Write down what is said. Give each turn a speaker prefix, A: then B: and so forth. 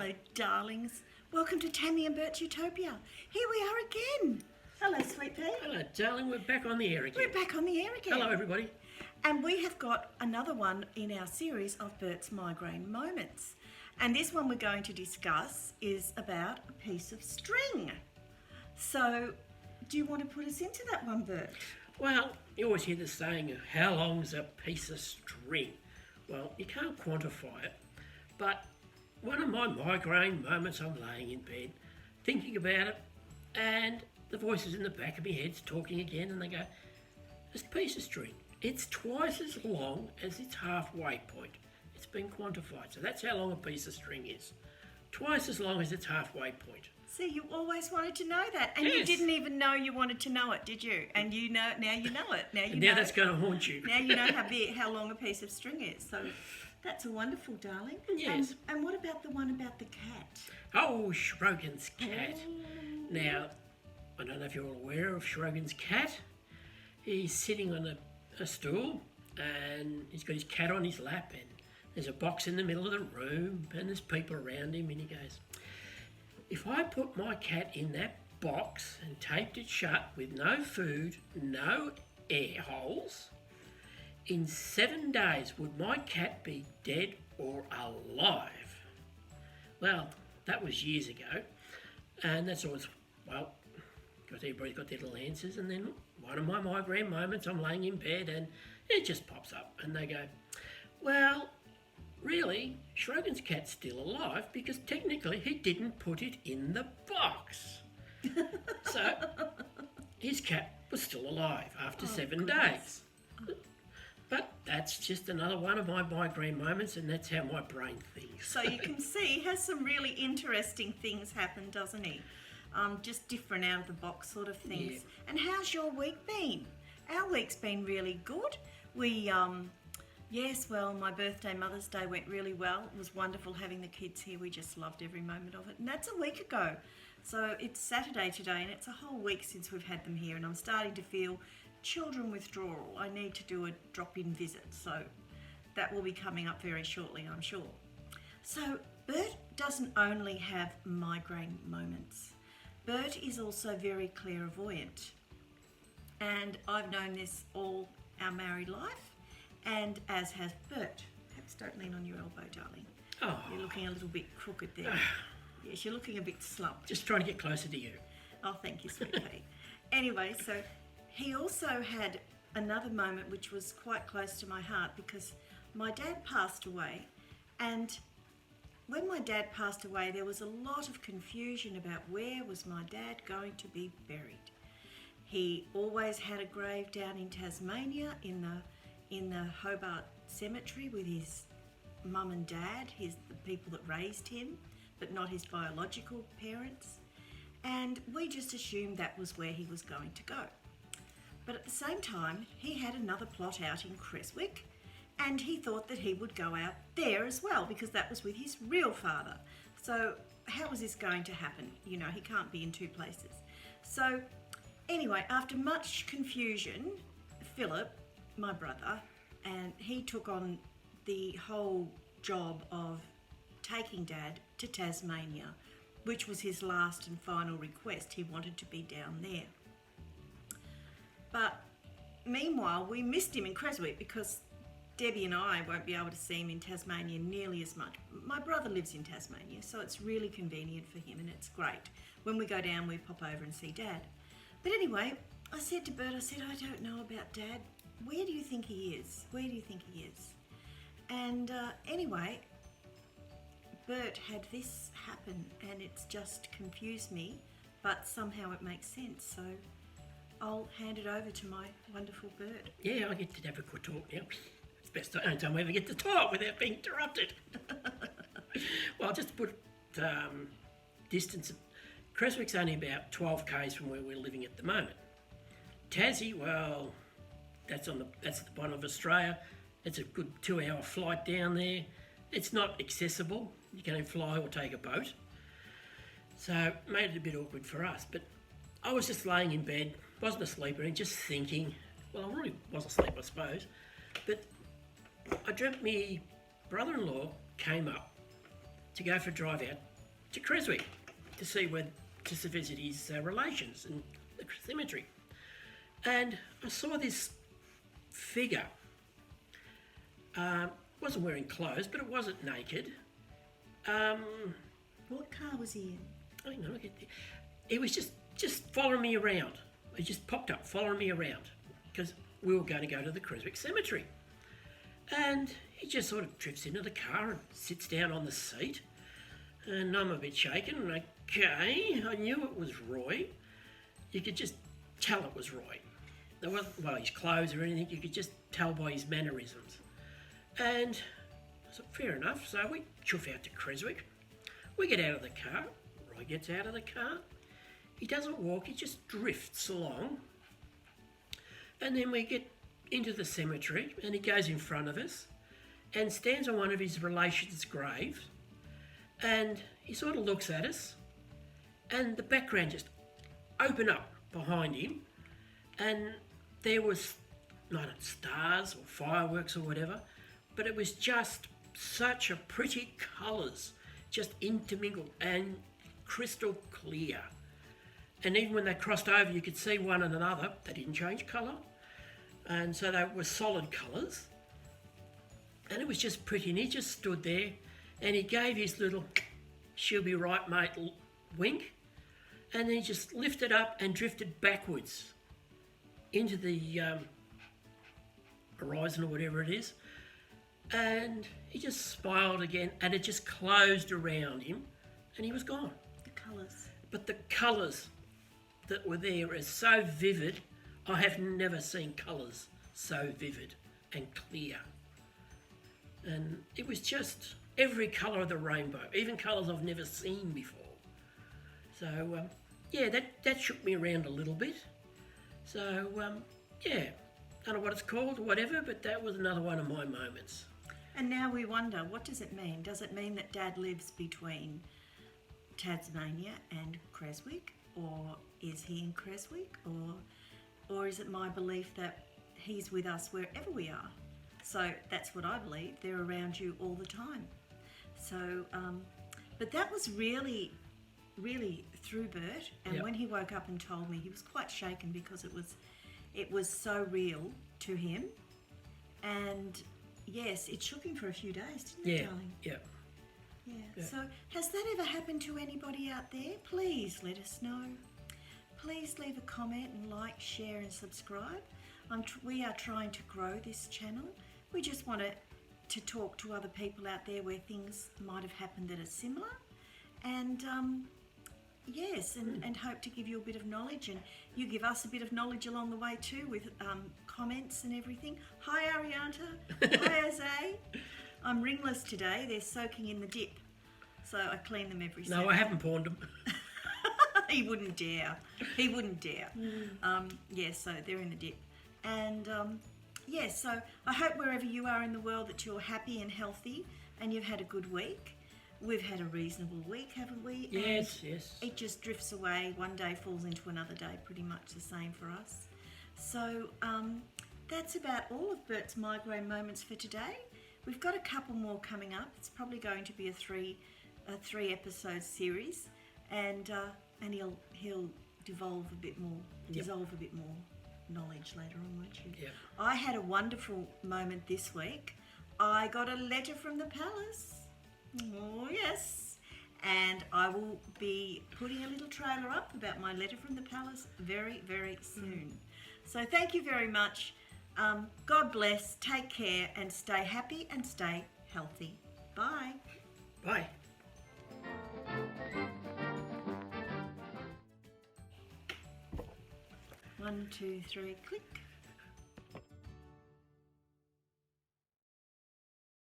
A: Hello, darlings. Welcome to Tammy and Bert's Utopia. Here we are again. Hello, Sweet Pea.
B: Hello, darling. We're back on the air again.
A: We're back on the air again.
B: Hello, everybody.
A: And we have got another one in our series of Berts Migraine Moments. And this one we're going to discuss is about a piece of string. So, do you want to put us into that one, Bert?
B: Well, you always hear the saying, how long's a piece of string? Well, you can't quantify it, but one of my migraine moments, I'm laying in bed, thinking about it, and the voices in the back of my head's talking again, and they go, this piece of string, it's twice as long as its halfway point. It's been quantified, so that's how long a piece of string is. Twice as long as its halfway point.
A: See, you always wanted to know that, and
B: Yes.
A: you didn't even know you wanted to know it, did you? And you know now. You know it.
B: Now that's going to haunt you.
A: Now you know how long a piece of string is. So that's a wonderful, darling.
B: Yes.
A: And what about the one about the cat?
B: Oh, Schrodinger's cat. Now, I don't know if you're all aware of Schrodinger's cat. He's sitting on a stool, and he's got his cat on his lap, and there's a box in the middle of the room, and there's people around him, and he goes, if I put my cat in that box and taped it shut with no food, no air holes, in 7 days would my cat be dead or alive? Well, that was years ago, and that's always, well, because everybody's got their little answers, and then one of my migraine moments, I'm laying in bed and it just pops up, and they go, well, really, Schrodinger's cat's still alive because technically he didn't put it in the box. So his cat was still alive after 7 days. But that's just another one of my migraine moments, and that's how my brain thinks.
A: So you can see he has some really interesting things happen, doesn't he? Just different out of the box sort of things.
B: Yeah.
A: And how's your week been? Our week's been really good. We yes, well, my birthday, Mother's Day went really well. It was wonderful having the kids here. We just loved every moment of it. And that's a week ago. So it's Saturday today, and it's a whole week since we've had them here, and I'm starting to feel children withdrawal. I need to do a drop-in visit, so that will be coming up very shortly, I'm sure. So Bert doesn't only have migraine moments. Bert is also very clairvoyant, and I've known this all our married life, and as has Bert. Perhaps don't lean on your elbow, darling.
B: Oh,
A: You're looking a little bit crooked there. Yes, you're looking a bit slumped.
B: just trying to get closer to you.
A: Oh, thank you, sweet pea. Anyway, so he also had another moment which was quite close to my heart because my dad passed away, and when my dad passed away, there was a lot of confusion about where was my dad going to be buried. He always had a grave down in Tasmania in the Hobart Cemetery with his mum and dad, the people that raised him, but not his biological parents. And we just assumed that was where he was going to go. But at the same time, he had another plot out in Creswick, and he thought that he would go out there as well because that was with his real father. So how was this going to happen? You know, he can't be in two places. So anyway, after much confusion, Philip, my brother, and he took on the whole job of taking Dad to Tasmania, which was his last and final request. He wanted to be down there. But meanwhile, we missed him in Creswick because Debbie and I won't be able to see him in Tasmania nearly as much. My brother lives in Tasmania, so it's really convenient for him, and it's great. When we go down, we pop over and see Dad. But anyway, I said to Bert, I don't know about Dad. Where do you think he is? Where do you think he is? And anyway, Bert had this happen, and it's just confused me, but somehow it makes sense. So I'll hand it over to my wonderful Bert.
B: Yeah, I get to have a good talk now. It's best the only time I ever get to talk without being interrupted. Well, just to put distance, Creswick's only about 12 k's from where we're living at the moment. Tassie, well, that's at the bottom of Australia. It's a good 2-hour flight down there. It's not accessible. You can only fly or take a boat. So it made it a bit awkward for us. But I was just laying in bed, wasn't asleep or anything, just thinking. Well, I really was asleep, I suppose. But I dreamt me brother-in-law came up to go for a drive out to Creswick to visit his relations in the cemetery. And I saw this figure. Wasn't wearing clothes, but it wasn't naked.
A: What car was he in?
B: Hang on, he was just following me around. He just popped up, following me around, because we were going to go to the Creswick Cemetery. And he just sort of drifts into the car and sits down on the seat. And I'm a bit shaken. And okay, I knew it was Roy. You could just tell it was Roy. There wasn't, well, his clothes or anything. You could just tell by his mannerisms. And I said, fair enough. So we chuff out to Creswick. We get out of the car. Roy gets out of the car. He doesn't walk. He just drifts along. And then we get into the cemetery, and he goes in front of us and stands on one of his relations' graves, and he sort of looks at us, and the background just opened up behind him, and there was not stars or fireworks or whatever, but it was just such a pretty colours, just intermingled and crystal clear. And even when they crossed over, you could see one and another. They didn't change colour. And so they were solid colours. And it was just pretty. And he just stood there and he gave his little, she'll be right, mate, wink. And then he just lifted up and drifted backwards into the horizon or whatever it is. And he just smiled again and it just closed around him and he was gone.
A: The colours.
B: But the colours that were there are so vivid. I have never seen colours so vivid and clear. And it was just every colour of the rainbow, even colours I've never seen before. So, yeah, that shook me around a little bit. So, yeah, don't know what it's called or whatever, but that was another one of my moments.
A: And now we wonder, what does it mean? Does it mean that Dad lives between Tasmania and Creswick? Or is he in Creswick? Or is it my belief that he's with us wherever we are? So that's what I believe. They're around you all the time. So, but that was really through Bert. And
B: Yep.
A: when he woke up and told me, he was quite shaken because it was so real to him. And yes, it shook him for a few days, didn't it, darling?
B: Yeah.
A: Yeah. So has that ever happened to anybody out there? Please let us know. Please leave a comment and like, share and subscribe. We are trying to grow this channel. We just want to talk to other people out there where things might have happened that are similar. And yes, and hope to give you a bit of knowledge, and you give us a bit of knowledge along the way too with comments and everything. Hi Arianta. Hi Jose. I'm ringless today. They're soaking in the dip. So I clean them every Saturday.
B: No, I haven't pawned them.
A: He wouldn't dare. He wouldn't dare. Yeah, so they're in the dip. And yeah, so I hope wherever you are in the world that you're happy and healthy and you've had a good week. We've had a reasonable week, haven't we?
B: Yes,
A: and
B: yes.
A: It just drifts away. One day falls into another day, pretty much the same for us. So that's about all of Bert's Migraine Moments for today. We've got a couple more coming up. It's probably going to be a three episode series, and he'll dissolve a bit more knowledge later on, won't you?
B: Yeah.
A: I had a wonderful moment this week. I got a letter from the palace. Oh yes, and I will be putting a little trailer up about my letter from the palace very, very soon. So thank you very much. God bless, take care, and stay happy and stay healthy. Bye.
B: Bye.
A: One, two, three, click.